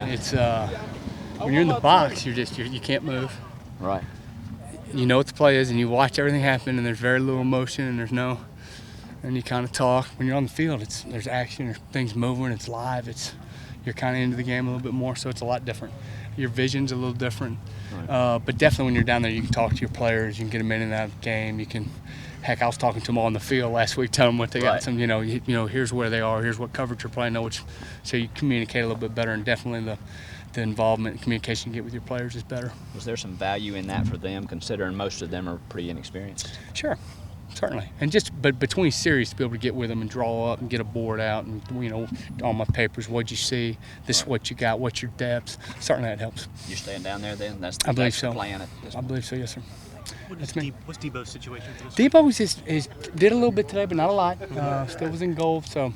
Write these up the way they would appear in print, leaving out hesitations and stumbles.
It's when you're in the box, you can't move. Right. You know what the play is, and you watch everything happen, and there's very little motion, and you kind of talk. When you're on the field, there's action, there's things moving, it's live, you're kind of into the game a little bit more, so it's a lot different. Your vision's a little different, Right. but definitely when you're down there, you can talk to your players, you can get them in and out of the game. You can, heck, I was talking to them on the field last week, telling them what they got. Some, here's where they are, here's what coverage you're playing, so you communicate a little bit better, and definitely the involvement and communication you get with your players is better. Was there some value in that for them, considering most of them are pretty inexperienced? Sure, certainly. And but between series, to be able to get with them and draw up and get a board out, and on my papers, what'd you see? This is what you got. What's your depths? Certainly that helps. You're staying down there then? I believe so. The plan at this I point. believe so. Yes, sir. What's Debo's situation for this? Debo did a little bit today, but not a lot. Still was in goal, so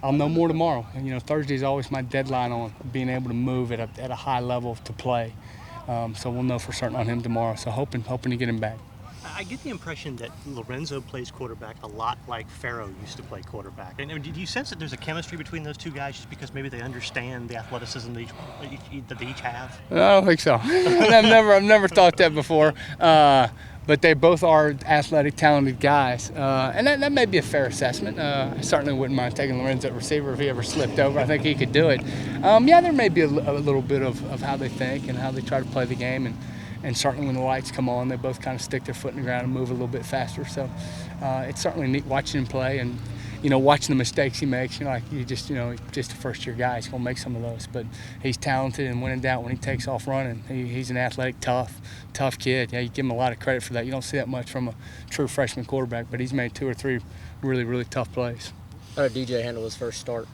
I'll know more tomorrow. And, Thursday is always my deadline on being able to move at a high level to play. So we'll know for certain on him tomorrow. So hoping to get him back. I get the impression that Lorenzo plays quarterback a lot like Farrow used to play quarterback. And did you sense that there's a chemistry between those two guys just because maybe they understand the athleticism that they each have? I don't think so. I've never thought that before. But they both are athletic, talented guys, and that may be a fair assessment. I certainly wouldn't mind taking Lorenzo at receiver if he ever slipped over. I think he could do it. There may be a little bit of how they think and how they try to play the game, and certainly when the lights come on, they both kind of stick their foot in the ground and move a little bit faster. So it's certainly neat watching him play and watching the mistakes he makes. Just a first-year guy, he's gonna make some of those, but he's talented, and when in doubt, when he takes off running, he's an athletic, tough kid. Yeah, you give him a lot of credit for that. You don't see that much from a true freshman quarterback, but he's made 2 or 3 really, really tough plays. How did DJ handle his first start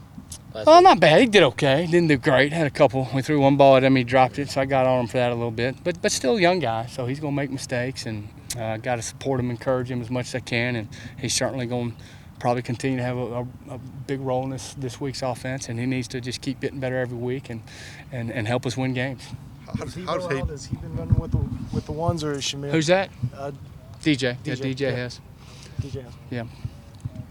last Well, week? not bad. He did okay. He didn't do great. Had a couple. We threw one ball at him. He dropped it, so I got on him for that a little bit. But still a young guy, so he's going to make mistakes, and got to support him, encourage him as much as I can, and he's certainly going to probably continue to have a big role in this week's offense, and he needs to just keep getting better every week and help us win games. Has he been running with the ones, or is Shamir? Who's that? DJ. DJ. Yeah, DJ Yeah. has. DJ. Yeah.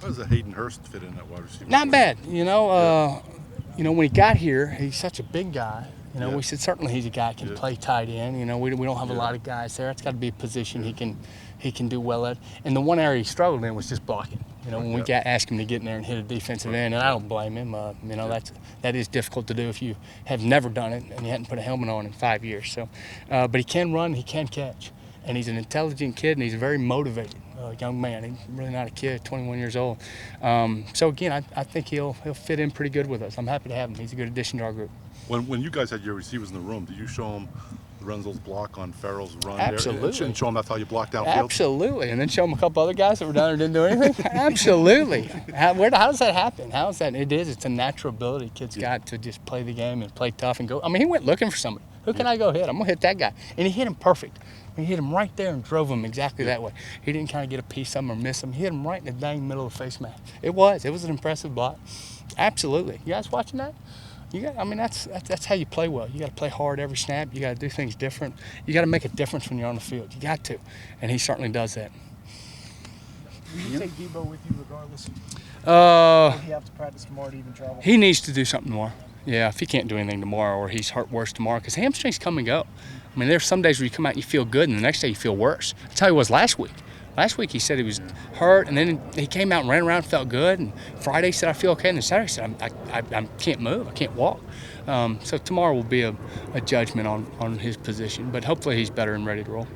How does Hayden Hurst fit in that wide receiver? Not bad. When he got here, he's such a big guy. We said certainly he's a guy who can play tight end. We don't have a lot of guys there. It's got to be a position he can do well at. And the one area he struggled in was just blocking. When we asked him to get in there and hit a defensive end, and I don't blame him. That is difficult to do if you have never done it and you hadn't put a helmet on in 5 years. So, but he can run, he can catch, and he's an intelligent kid, and he's a very motivated young man. He's really not a kid, 21 years old. So again, I think he'll fit in pretty good with us. I'm happy to have him. He's a good addition to our group. When you guys had your receivers in the room, did you show them Lorenzo's block on Farrell's run? Absolutely. There, and show them that's how you block downfield? Absolutely. And then show them a couple other guys that were down there and didn't do anything? Absolutely. How does that happen? How is that? It's a natural ability kids got to just play the game and play tough and go. I mean, he went looking for somebody. Who can I go hit? I'm going to hit that guy. And he hit him perfect. He hit him right there and drove him exactly that way. He didn't kind of get a piece of him or miss him. He hit him right in the dang middle of the face mask. It was an impressive block. Absolutely. You guys watching that? That's how you play well. You got to play hard every snap. You got to do things different. You got to make a difference when you're on the field. You got to, and he certainly does that. Will you take Debo with you regardless? Will he have to practice tomorrow to even travel? He needs to do something more. Yeah, if he can't do anything tomorrow or he's hurt worse tomorrow, because hamstrings come and go. I mean, there's some days where you come out and you feel good, and the next day you feel worse. That's how he was last week. Last week he said he was hurt, and then he came out and ran around and felt good. And Friday he said, I feel okay. And then Saturday he said, I can't move. I can't walk. So tomorrow will be a judgment on his position. But hopefully he's better and ready to roll.